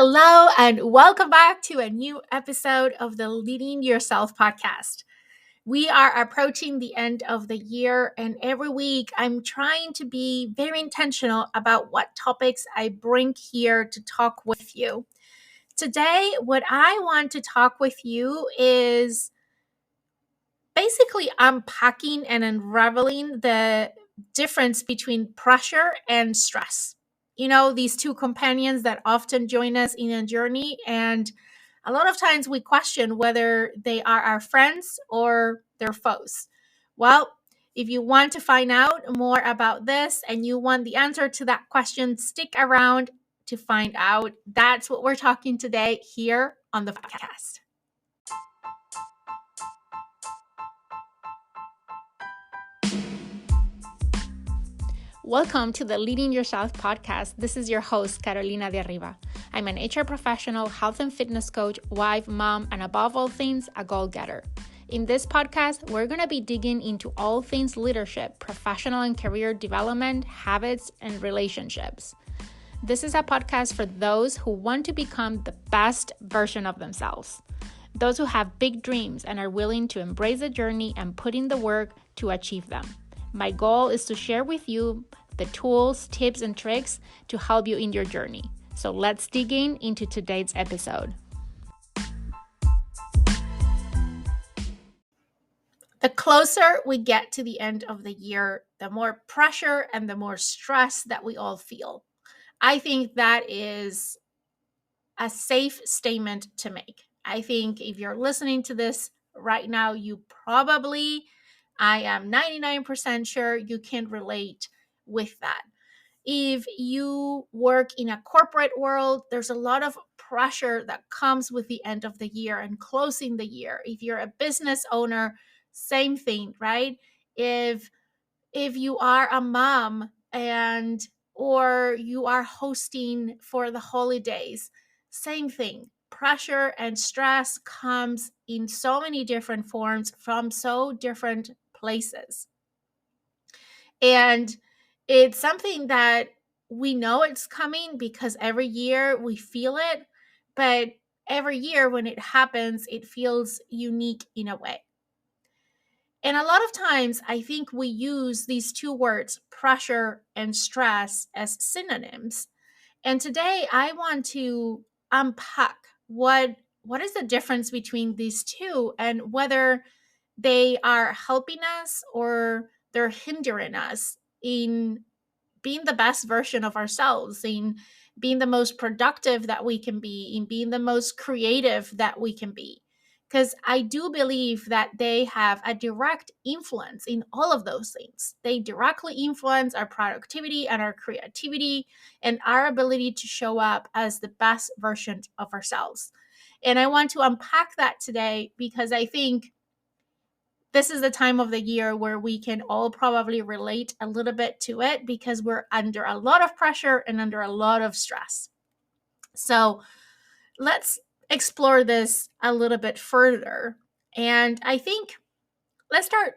Hello, and welcome back to a new episode of the Leading Yourself podcast. We are approaching the end of the year, and every week I'm trying to be very intentional about what topics I bring here to talk with you. Today, what I want to talk with you is basically unpacking and unraveling the difference between pressure and stress. These two companions that often join us in a journey, and a lot of times we question whether they are our friends or their foes. Well, if you want to find out more about this and you want the answer to that question, stick around to find out. That's what we're talking today here on the podcast. Welcome to the Leading Yourself podcast. This is your host, Carolina de Arriba. I'm an HR professional, health and fitness coach, wife, mom, and above all things, a goal-getter. In this podcast, we're going to be digging into all things leadership, professional and career development, habits, and relationships. This is a podcast for those who want to become the best version of themselves. Those who have big dreams and are willing to embrace the journey and put in the work to achieve them. My goal is to share with you the tools, tips, and tricks to help you in your journey. So let's dig into today's episode. The closer we get to the end of the year, the more pressure and the more stress that we all feel. I think that is a safe statement to make. I think if you're listening to this right now, I am 99% sure you can relate with that. If you work in a corporate world, there's a lot of pressure that comes with the end of the year and closing the year. If you're a business owner, same thing, right? If you are a mom or you are hosting for the holidays, same thing. Pressure and stress comes in so many different forms from so different places. And it's something that we know it's coming because every year we feel it, but every year when it happens, it feels unique in a way. And a lot of times, I think we use these two words, pressure and stress, as synonyms. And today I want to unpack what is the difference between these two and whether they are helping us or they're hindering us in being the best version of ourselves, in being the most productive that we can be, in being the most creative that we can be. Because I do believe that they have a direct influence in all of those things. They directly influence our productivity and our creativity and our ability to show up as the best version of ourselves. And I want to unpack that today because I think this is the time of the year where we can all probably relate a little bit to it because we're under a lot of pressure and under a lot of stress. So let's explore this a little bit further. And I think let's start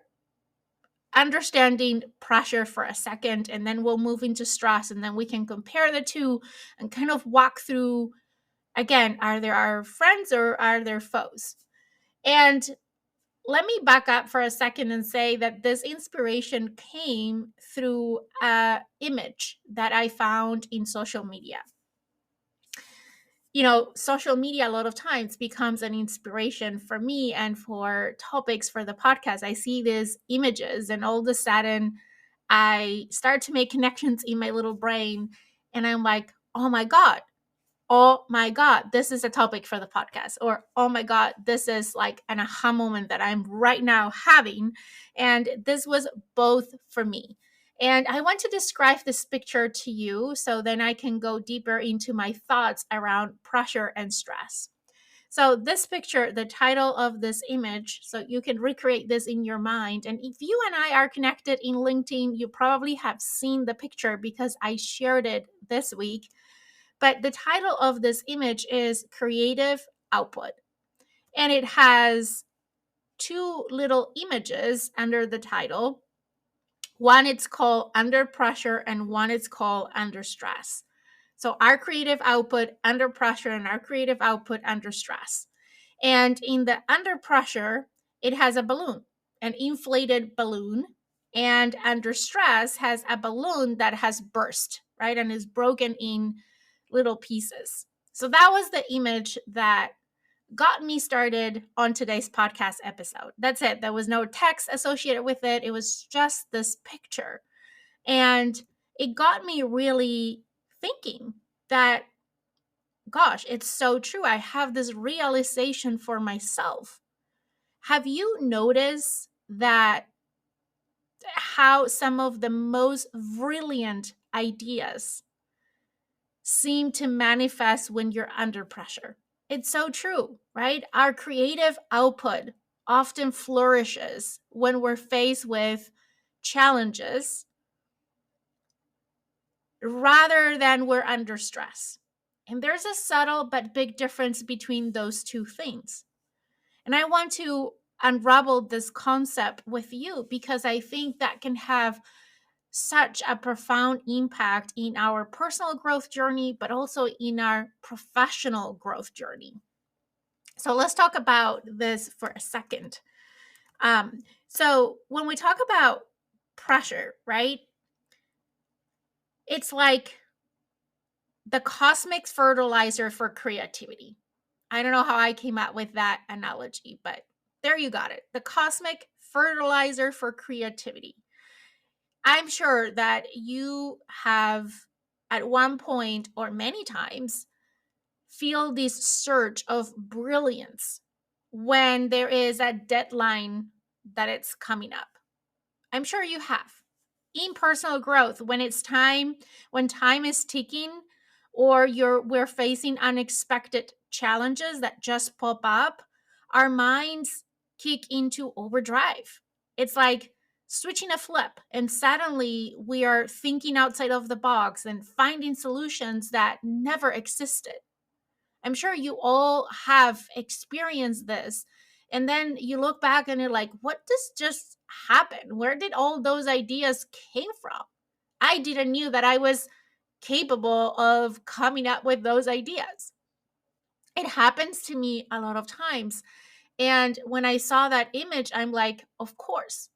understanding pressure for a second, and then we'll move into stress, and then we can compare the two and kind of walk through, again, are there our friends or are there foes? And let me back up for a second and say that this inspiration came through an image that I found in social media. Social media a lot of times becomes an inspiration for me and for topics for the podcast. I see these images and all of a sudden I start to make connections in my little brain and I'm like, oh my God, this is a topic for the podcast. Or, oh my God, this is like an aha moment that I'm right now having. And this was both for me. And I want to describe this picture to you so then I can go deeper into my thoughts around pressure and stress. So this picture, the title of this image, so you can recreate this in your mind. And if you and I are connected in LinkedIn, you probably have seen the picture because I shared it this week. But the title of this image is Creative Output. And it has two little images under the title. One it's called Under Pressure and one it's called Under Stress. So our creative output under pressure and our creative output under stress. And in the under pressure, it has a balloon, an inflated balloon. And under stress has a balloon that has burst, right? And is broken in little pieces. So that was the image that got me started on today's podcast episode. That's it. There was no text associated with it. It was just this picture. And it got me really thinking that, gosh, it's so true. I have this realization for myself. Have you noticed that how some of the most brilliant ideas seem to manifest when you're under pressure? It's so true, right? Our creative output often flourishes when we're faced with challenges rather than we're under stress. And there's a subtle but big difference between those two things. And I want to unravel this concept with you because I think that can have such a profound impact in our personal growth journey, but also in our professional growth journey. So let's talk about this for a second. So when we talk about pressure, right, it's like the cosmic fertilizer for creativity. I don't know how I came up with that analogy, but there you got it. The cosmic fertilizer for creativity. I'm sure that you have at one point or many times feel this surge of brilliance when there is a deadline that it's coming up. I'm sure you have. In personal growth, when it's time, when time is ticking, or we're facing unexpected challenges that just pop up, our minds kick into overdrive. It's like switching a flip, and suddenly we are thinking outside of the box and finding solutions that never existed. I'm sure you all have experienced this. And then you look back and you're like, what does just happen? Where did all those ideas came from? I didn't knew that I was capable of coming up with those ideas. It happens to me a lot of times. And when I saw that image, I'm like, of course,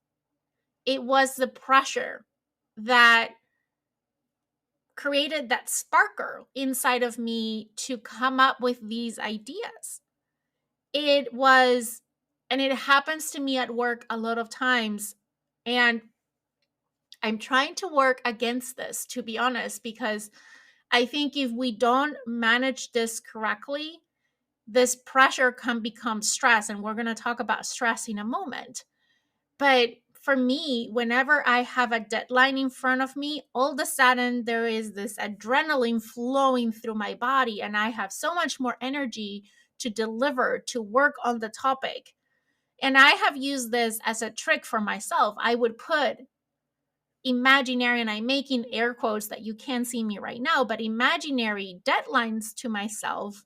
it was the pressure that created that sparkle inside of me to come up with these ideas. It was, and it happens to me at work a lot of times. And I'm trying to work against this, to be honest, because I think if we don't manage this correctly, this pressure can become stress. And we're going to talk about stress in a moment. But for me, whenever I have a deadline in front of me, all of a sudden there is this adrenaline flowing through my body, and I have so much more energy to deliver, to work on the topic. And I have used this as a trick for myself. I would put imaginary, and I'm making air quotes that you can't see me right now, but imaginary deadlines to myself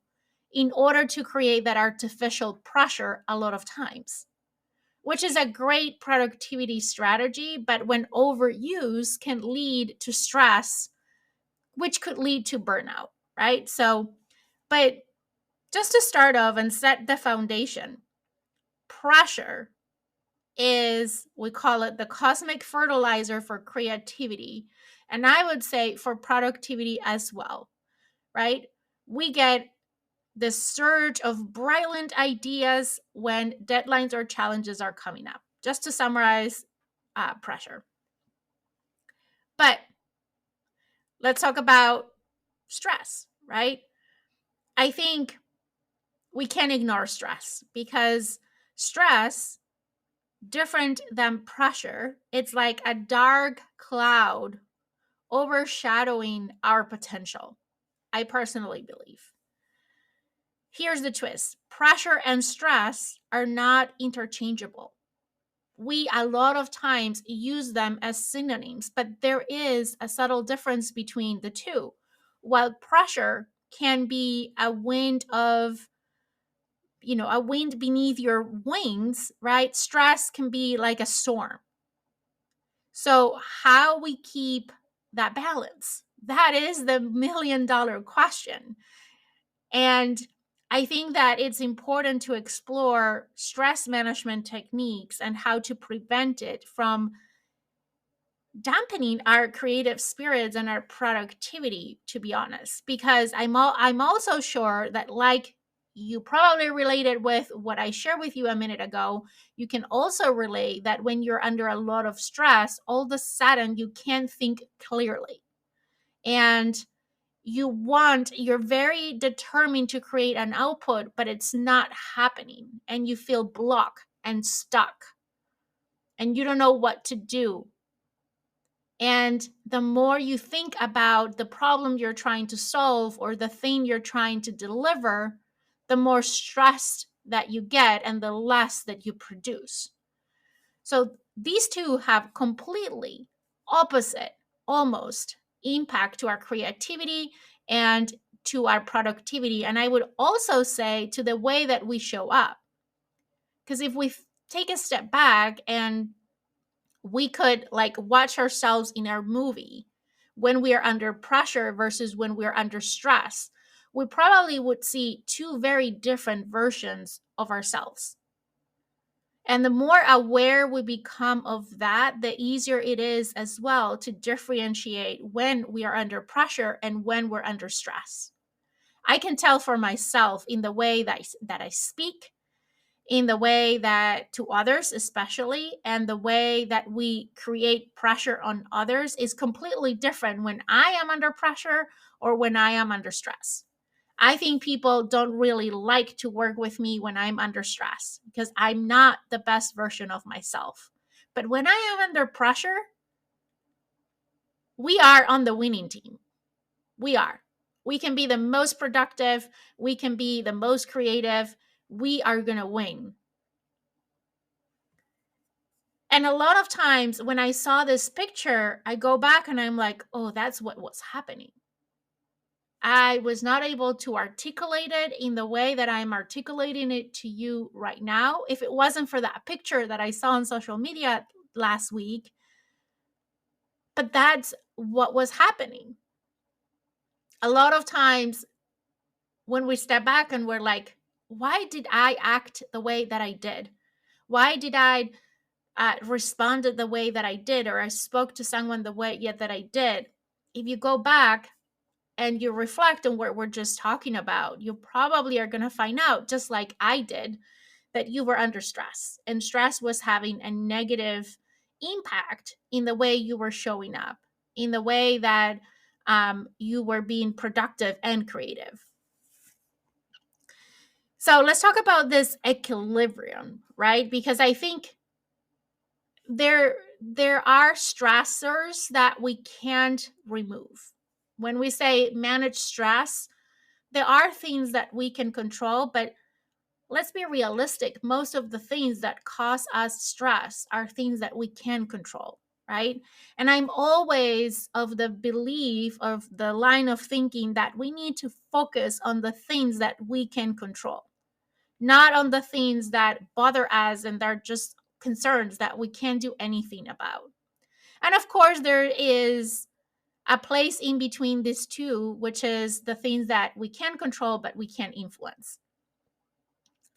in order to create that artificial pressure a lot of times, which is a great productivity strategy, but when overused can lead to stress, which could lead to burnout, right? So, but just to start off and set the foundation, pressure is, we call it the cosmic fertilizer for creativity. And I would say for productivity as well, right? We get this surge of brilliant ideas when deadlines or challenges are coming up. Just to summarize, pressure. But let's talk about stress, right? I think we can't ignore stress because stress, different than pressure, it's like a dark cloud overshadowing our potential. I personally believe. Here's the twist: pressure and stress are not interchangeable. We a lot of times use them as synonyms, but there is a subtle difference between the two. While pressure can be a wind of, a wind beneath your wings, right? Stress can be like a storm. So, how we keep that balance? That is the $1 million question. And I think that it's important to explore stress management techniques and how to prevent it from dampening our creative spirits and our productivity, to be honest, because I'm also sure that, like you probably related with what I shared with you a minute ago, you can also relate that when you're under a lot of stress, all of a sudden you can't think clearly. And you're very determined to create an output, but it's not happening. And you feel blocked and stuck and you don't know what to do. And the more you think about the problem you're trying to solve or the thing you're trying to deliver, the more stressed that you get and the less that you produce. So these two have completely opposite, almost, impact to our creativity and to our productivity. And I would also say to the way that we show up. Because if we take a step back and we could like watch ourselves in our movie when we are under pressure versus when we're under stress, we probably would see two very different versions of ourselves. And the more aware we become of that, the easier it is as well to differentiate when we are under pressure and when we're under stress. I can tell for myself in the way that I speak, in the way that to others, especially, and the way that we create pressure on others is completely different when I am under pressure or when I am under stress. I think people don't really like to work with me when I'm under stress because I'm not the best version of myself. But when I am under pressure, we are on the winning team. We are. We can be the most productive, we can be the most creative. We are going to win. And a lot of times when I saw this picture, I go back and I'm like, oh, that's what was happening. I was not able to articulate it in the way that I'm articulating it to you right now. If it wasn't for that picture that I saw on social media last week, but that's what was happening. A lot of times when we step back and we're like, why did I act the way that I did? Why did I responded the way that I did, or I spoke to someone the way that I did? If you go back and you reflect on what we're just talking about, you probably are going to find out, just like I did, that you were under stress and stress was having a negative impact in the way you were showing up, in the way that you were being productive and creative. So let's talk about this equilibrium, right? Because I think there are stressors that we can't remove. When we say manage stress, there are things that we can control, but let's be realistic. Most of the things that cause us stress are things that we can control, right? And I'm always of the belief of the line of thinking that we need to focus on the things that we can control, not on the things that bother us and they're just concerns that we can't do anything about. And of course, there is a place in between these two, which is the things that we can control but we can't influence.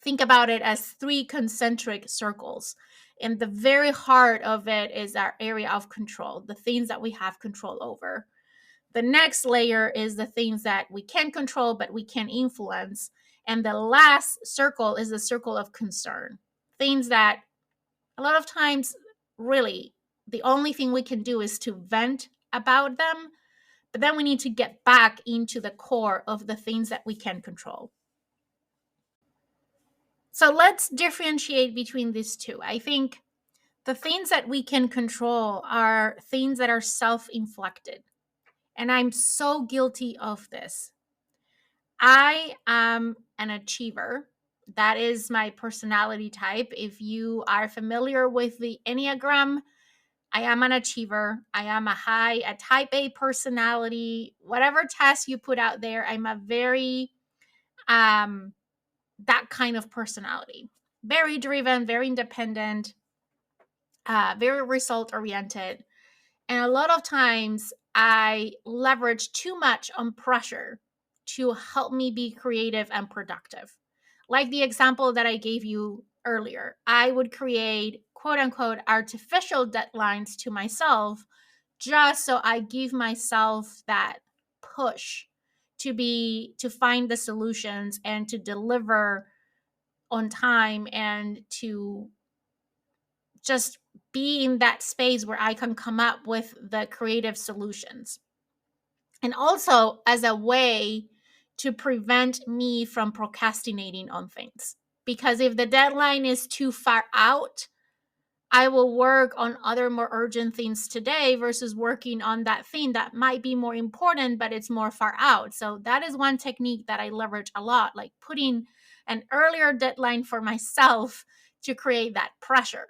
Think about it as three concentric circles. And the very heart of it is our area of control, the things that we have control over. The next layer is the things that we can control but we can influence. And the last circle is the circle of concern, things that a lot of times, really, the only thing we can do is to vent about them. But then we need to get back into the core of the things that we can control. So let's differentiate between these two. I think the things that we can control are things that are self inflicted. And I'm so guilty of this. I am an achiever. That is my personality type. If you are familiar with the Enneagram, I am an achiever. I am a type A personality. Whatever test you put out there, I'm a very that kind of personality. Very driven, very independent, very result oriented. And a lot of times I leverage too much on pressure to help me be creative and productive. Like the example that I gave you earlier, I would create quote unquote artificial deadlines to myself just so I give myself that push to find the solutions and to deliver on time and to just be in that space where I can come up with the creative solutions. And also as a way to prevent me from procrastinating on things. Because if the deadline is too far out, I will work on other more urgent things today versus working on that thing that might be more important, but it's more far out. So that is one technique that I leverage a lot, like putting an earlier deadline for myself to create that pressure.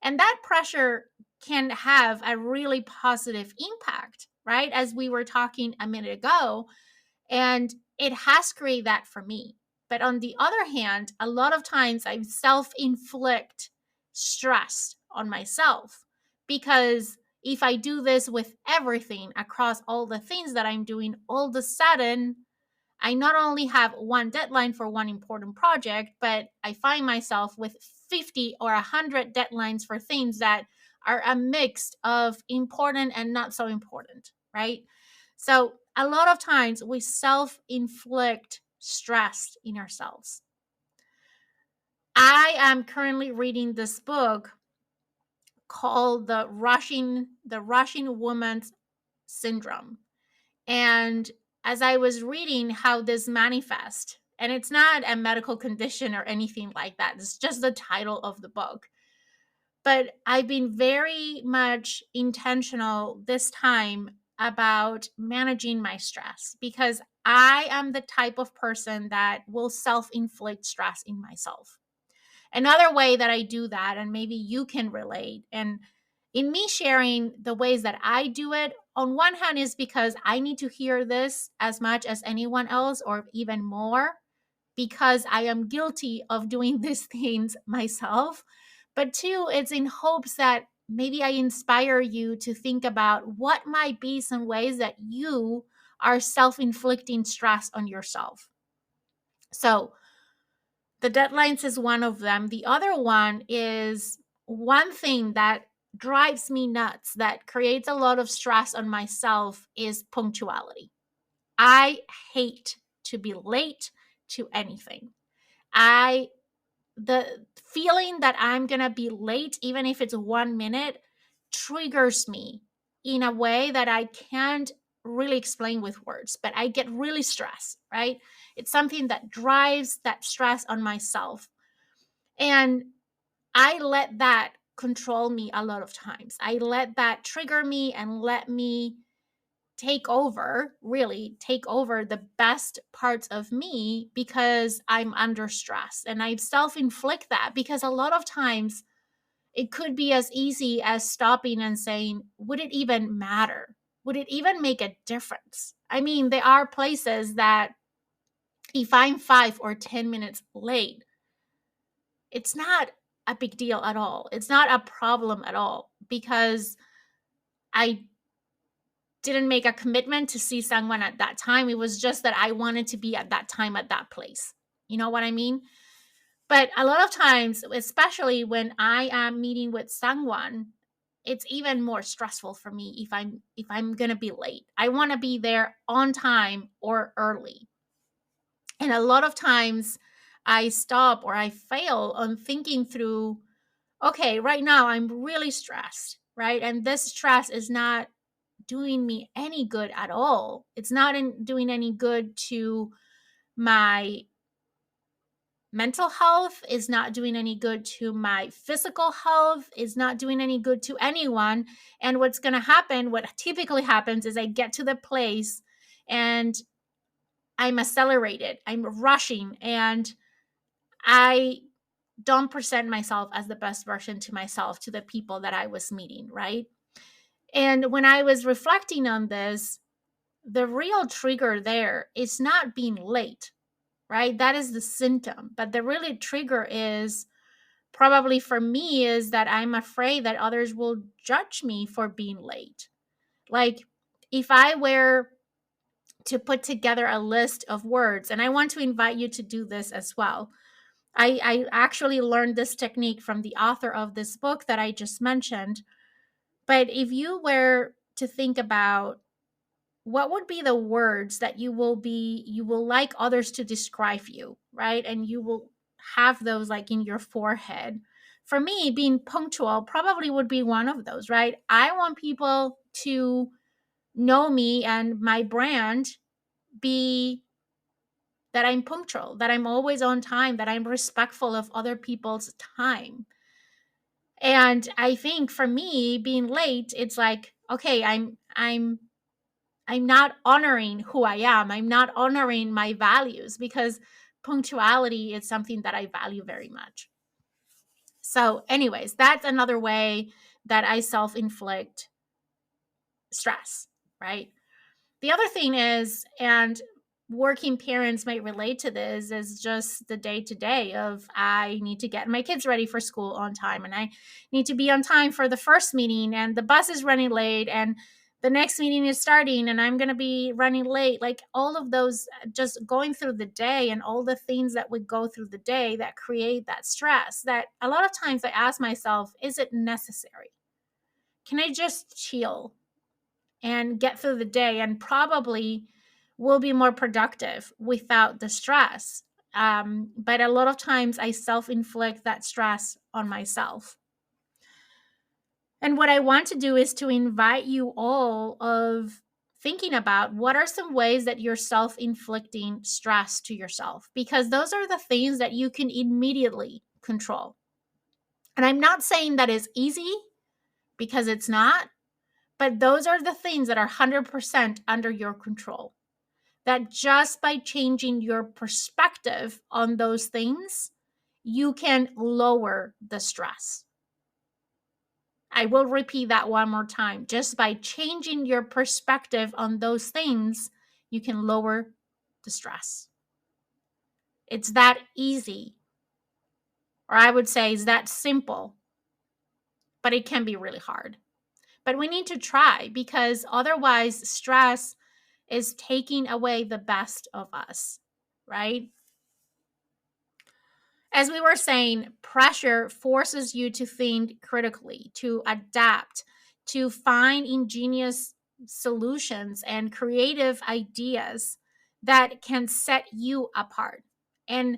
And that pressure can have a really positive impact, right? As we were talking a minute ago, and it has created that for me. But on the other hand, a lot of times I self inflict stress on myself because if I do this with everything across all the things that I'm doing, all of a sudden I not only have one deadline for one important project, but I find myself with 50 or 100 deadlines for things that are a mix of important and not so important, right? So, a lot of times we self inflict stress in ourselves. I am currently reading this book called the Russian Woman's Syndrome. And as I was reading how this manifests, and it's not a medical condition or anything like that, it's just the title of the book. But I've been very much intentional this time about managing my stress because I am the type of person that will self inflict stress in myself. Another way that I do that, and maybe you can relate, and in me sharing the ways that I do it, on one hand, is because I need to hear this as much as anyone else, or even more, because I am guilty of doing these things myself. But two, it's in hopes that maybe I inspire you to think about what might be some ways that you are self inflicting stress on yourself. So, the deadlines is one of them. The other one is one thing that drives me nuts, that creates a lot of stress on myself, is punctuality. I hate to be late to anything. I the feeling that I'm going to be late even if it's 1 minute triggers me in a way that I can't really explain with words, but I get really stressed, right? It's something that drives that stress on myself. And I let that control me a lot of times. I let that trigger me and let me really take over the best parts of me because I'm under stress. And I self inflict that because a lot of times it could be as easy as stopping and saying, would it even matter? Would it even make a difference? I mean, there are places that if I'm 5 or 10 minutes late, it's not a big deal at all. It's not a problem at all because I didn't make a commitment to see someone at that time. It was just that I wanted to be at that time at that place. You know what I mean? But a lot of times, especially when I am meeting with someone, it's even more stressful for me if I'm going to be late. I want to be there on time or early. And a lot of times I stop or I fail on thinking through, okay, right now I'm really stressed, right? And this stress is not doing me any good at all. It's not doing any good to my mental health, is not doing any good to my physical health, is not doing any good to anyone. And what's going to happen, what typically happens, is I get to the place and I'm accelerated, I'm rushing, and I don't present myself as the best version to myself, to the people that I was meeting, right? And when I was reflecting on this, the real trigger there is not being late, right? That is the symptom. But the really trigger is probably for me is that I'm afraid that others will judge me for being late. Like, if I were to put together a list of words, and I want to invite you to do this as well. I actually learned this technique from the author of this book that I just mentioned. But if you were to think about what would be the words that you will like others to describe you, right? And you will have those like in your forehead. For me, being punctual probably would be one of those, right? I want people to know me and my brand be that I'm punctual, that I'm always on time, that I'm respectful of other people's time. And I think for me, being late, it's like, okay, I'm not honoring who I am. I'm not honoring my values, because punctuality is something that I value very much. So, anyways, that's another way that I self-inflict stress, right? The other thing is, and working parents might relate to this, is just the day to day of I need to get my kids ready for school on time, and I need to be on time for the first meeting, and the bus is running late, and the next meeting is starting and I'm going to be running late. Like all of those, just going through the day and all the things that we go through the day that create that stress, that a lot of times I ask myself, is it necessary? Can I just chill and get through the day, and probably will be more productive without the stress? But a lot of times I self-inflict that stress on myself. And what I want to do is to invite you all of thinking about what are some ways that you're self-inflicting stress to yourself, because those are the things that you can immediately control. And I'm not saying that is easy, because it's not. But those are the things that are 100% under your control. That just by changing your perspective on those things, you can lower the stress. I will repeat that one more time. Just by changing your perspective on those things, you can lower the stress. It's that easy. Or I would say it's that simple. But it can be really hard. But we need to try, because otherwise stress is taking away the best of us, right? As we were saying, pressure forces you to think critically, to adapt, to find ingenious solutions and creative ideas that can set you apart. And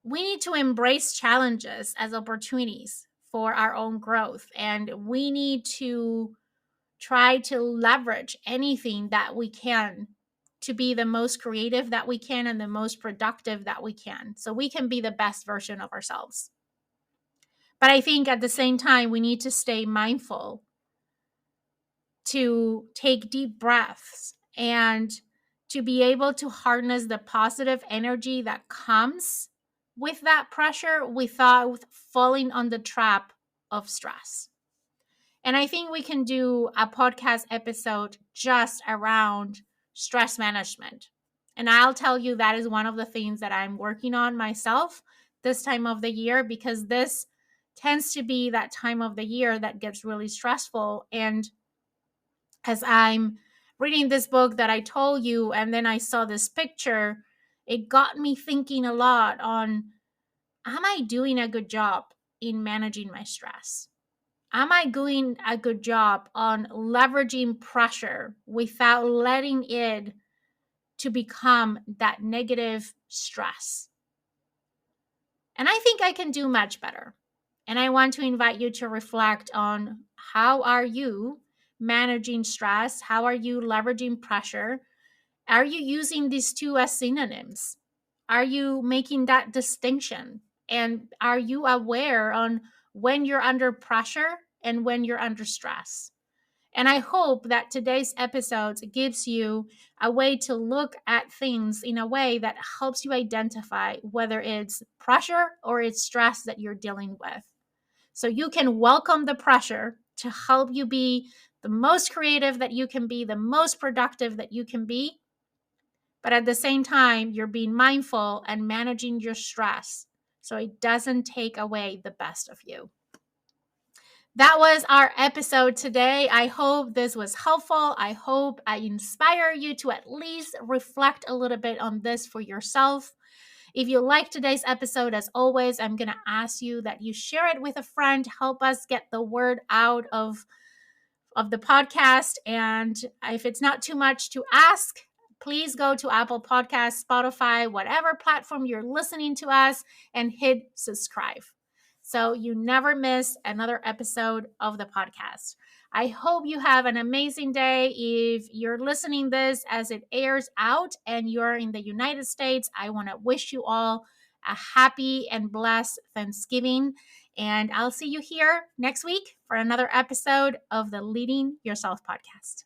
we need to embrace challenges as opportunities for our own growth. And we need to try to leverage anything that we can to be the most creative that we can and the most productive that we can, so we can be the best version of ourselves. But I think at the same time, we need to stay mindful, to take deep breaths, and to be able to harness the positive energy that comes with that pressure without falling on the trap of stress. And I think we can do a podcast episode just around stress management. And I'll tell you, that is one of the things that I'm working on myself this time of the year, because this tends to be that time of the year that gets really stressful. And as I'm reading this book that I told you, and then I saw this picture, it got me thinking a lot on, am I doing a good job in managing my stress? Am I doing a good job on leveraging pressure without letting it to become that negative stress? And I think I can do much better. And I want to invite you to reflect on, how are you managing stress? How are you leveraging pressure? Are you using these two as synonyms? Are you making that distinction? And are you aware on when you're under pressure and when you're under stress? And I hope that today's episode gives you a way to look at things in a way that helps you identify whether it's pressure or it's stress that you're dealing with. So you can welcome the pressure to help you be the most creative that you can be, the most productive that you can be. But at the same time, you're being mindful and managing your stress so it doesn't take away the best of you. That was our episode today. I hope this was helpful. I hope I inspire you to at least reflect a little bit on this for yourself. If you like today's episode, as always, I'm going to ask you that you share it with a friend. Help us get the word out of the podcast. And if it's not too much to ask, please go to Apple Podcasts, Spotify, whatever platform you're listening to us, and hit subscribe so you never miss another episode of the podcast. I hope you have an amazing day. If you're listening this as it airs out and you're in the United States, I want to wish you all a happy and blessed Thanksgiving. And I'll see you here next week for another episode of the Leading Yourself podcast.